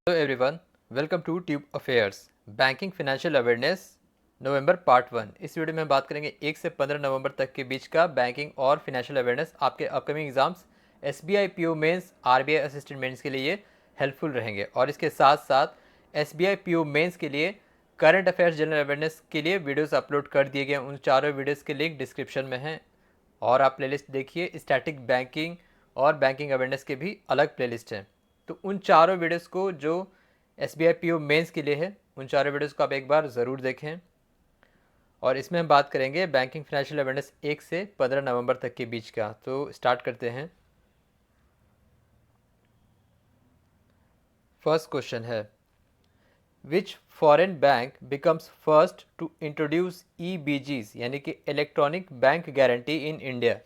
Hello everyone, welcome to tube affairs banking financial awareness November part 1। इस video में हम बात करेंगे 1 से 15 नवंबर तक के बीच का बैंकिंग और फाइनेंशियल अवेयरनेस आपके upcoming exams SBI PO mains, RBI assistant mains के लिए हेल्पफुल रहेंगे। और इसके साथ साथ एसबीआई पीओ मेंस के लिए करंट अफेयर्स जनरल अवेयरनेस के लिए वीडियोस अपलोड कर दिए गए। उन चारों वीडियोस के लिंक डिस्क्रिप्शन में हैं और आप प्लेलिस्ट देखिए। स्टैटिक बैंकिंग और बैंकिंग अवेयरनेस के भी अलग प्लेलिस्ट हैं। तो उन चारों वीडियोस को जो S B I P O mains के लिए है, उन चारों वीडियोस को आप एक बार ज़रूर देखें। और इसमें हम बात करेंगे बैंकिंग फाइनेंशियल अवेयरनेस 1 से 15 नवंबर तक के बीच का। तो स्टार्ट करते हैं। फर्स्ट क्वेश्चन है, which foreign bank becomes first to introduce EBGs यानी कि electronic bank guarantee in India.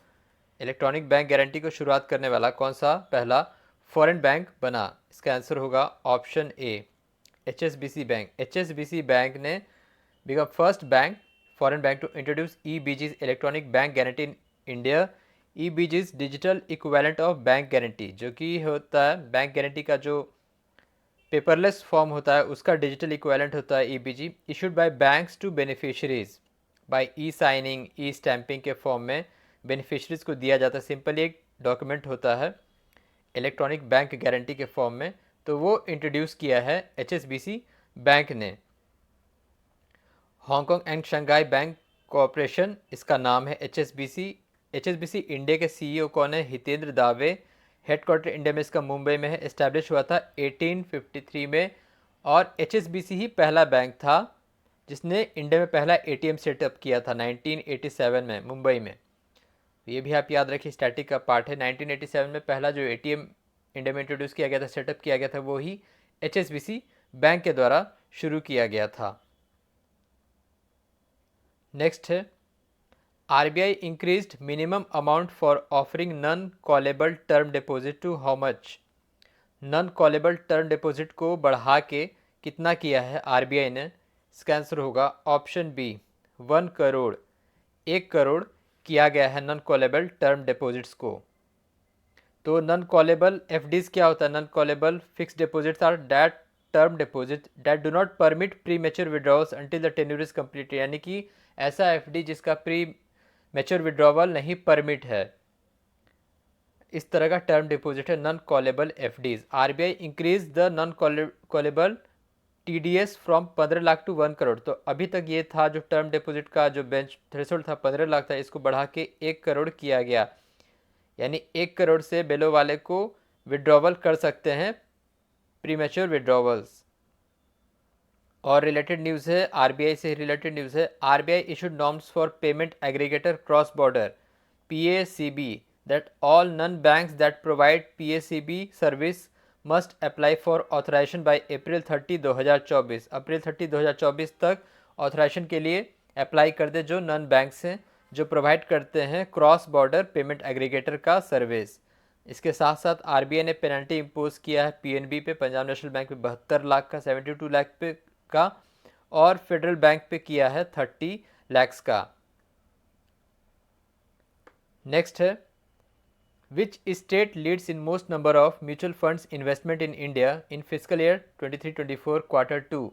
Electronic bank guarantee को शुरुआत करने वाला कौन सा पहला फॉरेन बैंक बना? इसका आंसर होगा option A, HSBC bank. HSBC bank ने become first bank foreign bank to introduce EBGs electronic bank guarantee in India. EBGs digital equivalent of bank guarantee, जो कि होता है बैंक गारंटी का जो पेपरलेस फॉर्म होता है उसका डिजिटल इक्विवेलेंट होता है EBG, issued by banks to beneficiaries by e signing, e stamping के फॉर्म में बेनिफिशरीज को दिया जाता है। सिंपली एक डॉक्यूमेंट होता है इलेक्ट्रॉनिक बैंक गारंटी के फॉर्म में, तो वो इंट्रोड्यूस किया है HSBC बैंक ने। Hong Kong and Shanghai bank corporation इसका नाम है HSBC। HSBC इंडिया के CEO कौन है? हितेंद्र दावे। हेडक्वार्टर इंडिया में इसका मुंबई में है। इस्टेब्लिश हुआ था 1853 में और HSBC ही पहला बैंक था जिसने इंडिया में पहला ATM सेटअप किया था 1987 में मुंबई में। ये भी आप याद रखिए, स्टैटिक का पार्ट है। 1987 में पहला जो ATM इंडिया में इंट्रोड्यूस किया गया था, सेटअप किया गया था, वो ही HSBC बैंक के द्वारा शुरू किया गया था। नेक्स्ट है, RBI increased minimum amount for offering non callable term deposit to how much? Non callable term deposit को बढ़ा के कितना किया है RBI ने? इसका आंसर होगा ऑप्शन बी, 1 करोड़। 1 करोड़ किया गया है नॉन कॉलेबल टर्म डिपॉजिट्स को। तो नॉन कॉलेबल FDs क्या होता है? Non callable fix deposits are that term deposit that do not permit premature withdrawals until the tenure is complete, यानी कि ऐसा FD जिसका प्री मेच्योर विड्रॉवल नहीं परमिट है, इस तरह का टर्म डिपॉजिट है non callable FDs। RBI increase the non callable TDS from 15 lakh to 1 crore. तो अभी तक ये था जो टर्म डिपॉजिट का जो बेंच थ्रेशोल्ड था 15 लाख था, इसको बढ़ा के 1 करोड़ किया गया, यानी 1 करोड़ से बेलो वाले को विड्रॉवल कर सकते हैं प्रीमेच्योर विड्रॉवल्स। और रिलेटेड न्यूज़ है, RBI से रिलेटेड न्यूज़ है। RBI issued norms for payment aggregator cross border PACB that all non banks that provide PACB service must apply for authorisation by April 30, 2024। April 30, 2024 तक authorisation के लिए apply कर दे जो non banks हैं जो provide करते हैं क्रॉस बॉर्डर पेमेंट एग्रीगेटर का सर्विस। इसके साथ साथ RBI ने पेनल्टी इम्पोज किया है PNB पे, पंजाब नेशनल बैंक पे 72 लाख का, 72 लाख पे का, और फेडरल बैंक पे किया है 30 लाख का। नेक्स्ट है, which state leads in most number of mutual funds investment in India in physical year 23-24 quarter 2,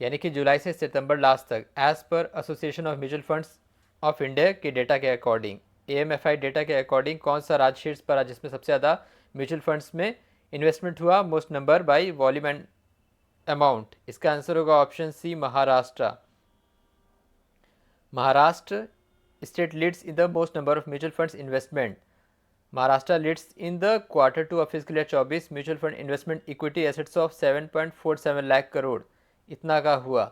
यानी कि जुलाई से सितंबर लास्ट तक। As per association of mutual funds of India के डेटा के अकॉर्डिंग, AMFI डेटा के अकॉर्डिंग कौन सा राज्य शीर्ष पर है जिसमें सबसे ज़्यादा म्यूचुअल फंड्स में इन्वेस्टमेंट हुआ? Most number by volume and amount. इसका आंसर होगा option C, Maharashtra. Maharashtra state leads in the most number of mutual funds investment. Maharashtra leads in the quarter 2 of physical year 24 mutual fund investment equity assets of 7.47 lakh crore, इतना का हुआ।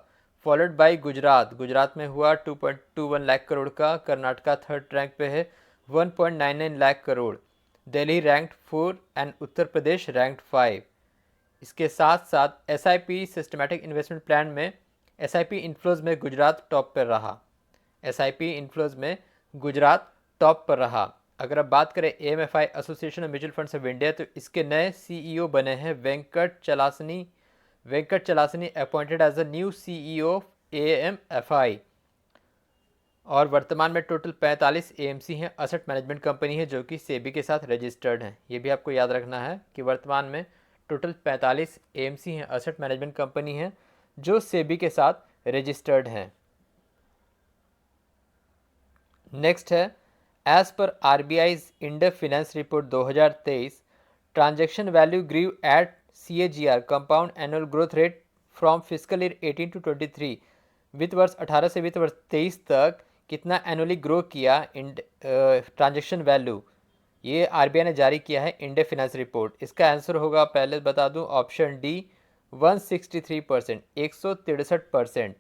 Followed by Gujarat, Gujarat में हुआ 2.21 लाख करोड़ का। Karnataka third rank पे है 1.99 lakh crore. Delhi ranked 4 and Uttar Pradesh ranked 5। इसके साथ साथ SIP सिस्टमैटिक इन्वेस्टमेंट प्लान में SIP इन्फ्लोज में गुजरात टॉप पर रहा। SIP इन्फ्लोज में गुजरात टॉप पर रहा। अगर आप बात करें AMFI association of mutual funds of India, तो इसके नए CEO बने हैं Venkat Chalasani. Venkat Chalasani appointed as a new CEO of AMFI। और वर्तमान में टोटल 45 AMC हैं, असेट मैनेजमेंट कंपनी है जो कि सेबी के साथ रजिस्टर्ड हैं। ये भी आपको याद रखना है कि वर्तमान में टोटल 45 एएमसी हैं, एसेट मैनेजमेंट कंपनी हैं, जो सेबी के साथ रजिस्टर्ड हैं। नेक्स्ट है, as per RBI's end finance report 2023, transaction value grew at CAGR compound annual growth rate from physical year 18 to 23, वित्त वर्ष 18 से वित्त वर्ष 23 तक कितना एनुअली ग्रो किया ट्रांजैक्शन वैल्यू, ये आरबीआई ने जारी किया है इंड फिनेंस रिपोर्ट। इसका आंसर होगा, पहले बता दूं, ऑप्शन डी 163%, 163%।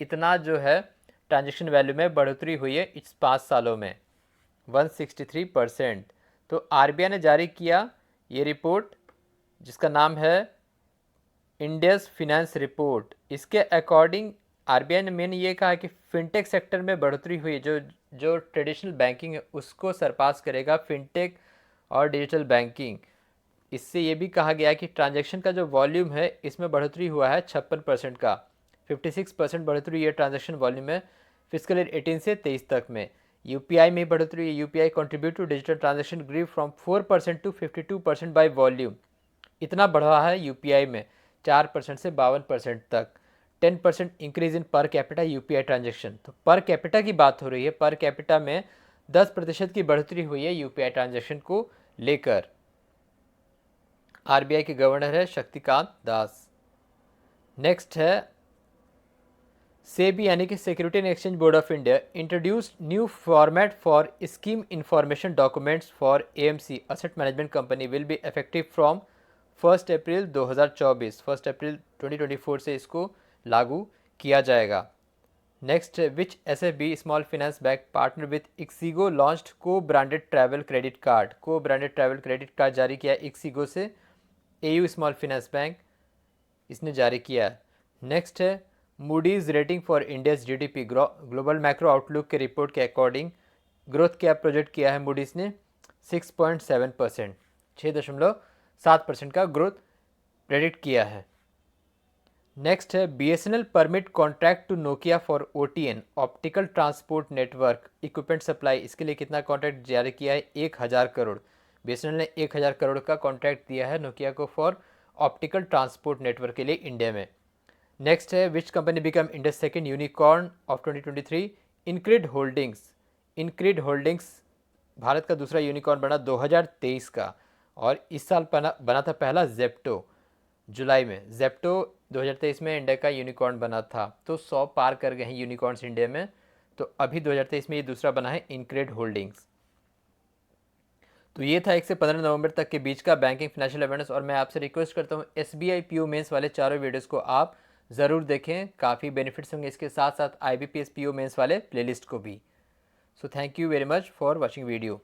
इतना जो है ट्रांजैक्शन वैल्यू में बढ़ोतरी हुई है इस 5 सालों में, 163%। तो आरबीआई ने जारी किया ये रिपोर्ट जिसका नाम है इंडियस फिनेंस रिपोर्ट। इसके अकॉर्डिंग आरबीआई ने मेन ये कहा कि फिनटेक सेक्टर में बढ़ोतरी हुई, जो ट्रेडिशनल बैंकिंग है उसको सरपास करेगा फिनटेक और डिजिटल बैंकिंग। इससे ये भी कहा गया कि ट्रांजैक्शन का जो वॉल्यूम है इसमें बढ़ोतरी हुआ है 56% का, 56% बढ़ोतरी है ट्रांजैक्शन वॉल्यूम में फिजिकल ईयर 18 से 23 तक में। यूपीआई में बढ़ोतरी है, UPI contribute to digital transaction grew from 4% to 52% by volume. इतना बढ़ा है यूपीआई में 4% से 52% तक। 10% increase in per capita UPI transaction. तो पर कैपिटा की बात हो रही है, पर कैपिटा में 10% की बढ़ोतरी हुई है यूपीआई ट्रांजैक्शन को लेकर। आरबीआई के गवर्नर है शक्तिकांत दास। नेक्स्ट है, सेबी यानी कि security and exchange board of India introduced new format for scheme information documents for AMC asset management company will be effective from 1 अप्रैल 2024, 1 अप्रैल 2024 से इसको लागू किया जाएगा। Next, which SFB small finance bank partner with ixigo launched को branded travel credit card. को branded travel credit card जारी किया ixigo से, एयू स्मॉल फाइनेंस बैंक इसने जारी किया। नेक्स्ट है, Moody's rating for India's GDP global macro outlook के रिपोर्ट के अकॉर्डिंग ग्रोथ क्या प्रोजेक्ट किया है मूडीज ने, 6.7%, 6.7% का ग्रोथ प्रेडिक्ट किया है। नेक्स्ट है, BSNL permit contract to Nokia for OTN optical transport network equipment supply. इसके लिए कितना कॉन्ट्रैक्ट जारी किया है, 1000 करोड़। बीएसएनएल ने 1000 करोड़ का कॉन्ट्रैक्ट दिया है नोकिया को फॉर ऑप्टिकल ट्रांसपोर्ट नेटवर्क के लिए इंडिया में। नेक्स्ट है, which company become India's second unicorn of 2023, InCred holdings. InCred holdings Bharat का दूसरा यूनिकॉर्न बना 2023 का, और इस साल बना था पहला जेप्टो जुलाई में। जेप्टो 2023 में इंडिया का यूनिकॉर्न बना था, तो 100 पार कर गए हैं यूनिकॉर्न्स इंडिया में। तो अभी 2023 में ये दूसरा बना है इनक्रेड होल्डिंग्स। तो ये था 1 से 15 नवंबर तक के बीच का बैंकिंग फाइनेंशियल अवेयरनेस। और मैं आपसे रिक्वेस्ट करता हूँ एसबीआई पीओ मेंस वाले चारों वीडियोस को आप ज़रूर देखें, काफ़ी बेनिफिट्स होंगे इसके साथ साथ आईबीपीएस पीओ मेंस वाले प्लेलिस्ट को भी। So thank you very much for watching video.